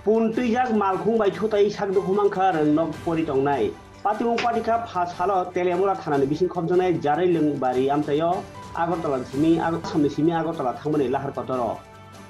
Puntijak malkhung bai thutai sakdo khumangkha rengnog pori tongnai patimung patika phasalo telemura thanani bising khomjonai jarai lengbari amtayo Agartala simi Asamni simi Agartala thangmani lahar kotoro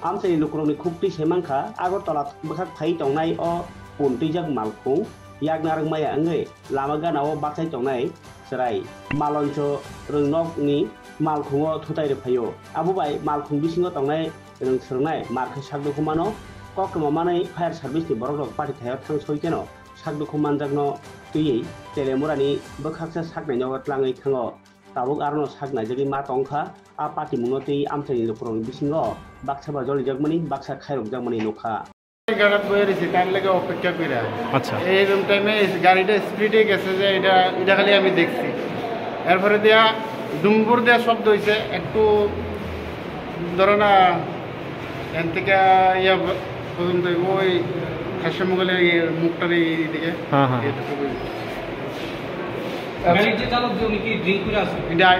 amsai lukrongni khupti semangkha Agartala bakhak phai tongnai o puntijak malkhung yakna rengmaya angai lama ganao baksai tongnai serai maloncho rengnogni malkhungo thutai re phayo abubai malkhung bisingo tongnai rengsernai markhe sakdo khumano Kokmamanai fire service ni borok party thaya thang soikeno sakduku manjakno tui telemurani bokhaksa saknaino tlangai thango tabuk arno saknai jagi ma tongkha a party mungno tui amsani lukrong bisingo baksa bajoli jagmani baksa khairok jagmani nokha গাড়ি বইরেছি তার লাগে অপেক্ষা করে আচ্ছা এইরকম টাইমে গাড়িটা স্পিডে গেছে যে এটা খালি আমি দেখছি এরপরে দেয়া ডুম্বুর দেয়া শব্দ হয়েছে একটু ধরো না এখান থেকে ইয়া পর্যন্ত ওই হাসমগলের মুখটার এইদিকে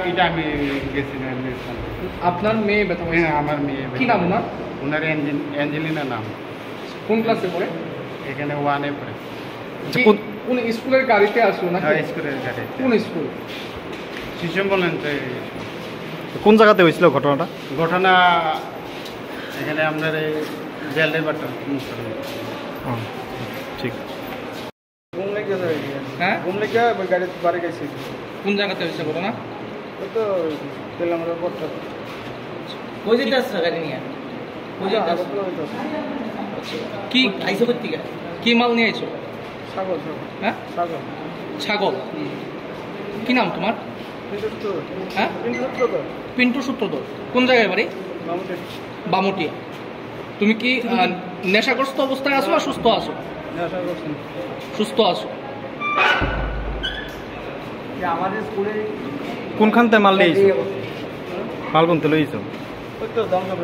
এটা আমি গেছি না আপনার মেয়ে আমার মেয়ে কি নাম ওনার ওনার অ্যাঞ্জেলিনা নাম কোন ক্লাসে পড়ে এখানে 1 এ পড়ে কোন স্কুলের গাড়িতে আসলো না স্কুলের গাড়িতে কোন স্কুল শিশু বলেন কোন জায়গাতে হয়েছিল ঘটনাটা ঘটনা এখানে আপনার এই জেলের বাটা ঠিক ঘুমলে গেছে হ্যাঁ ঘুমলে গিয়ে গাড়ি বাড়ি গেছি কোন জায়গাতে হয়েছে ঘটনা ওই তো পেলাম আমরা পড়তে কই যেতে আসছে গাড়ি নিয়ে কই যেতে আসছে কি আইসো কোত্থেকে কি মাল নিয়ে আইছো ছাগল হ্যাঁ ছাগল ছাগল কি নাম তোমার হ্যাঁ পিন্টু সূত্রধর কোন জায়গায় বাড়ি বামুটিয়া তুমি কি নেশাগ্রস্ত অবস্থায় আছো না সুস্থ আছো সুস্থ আছো আমাদের স্কুলে কোনখানতে মাল নিয়েছো মাল কোনতে লইছো ওই তো দমকা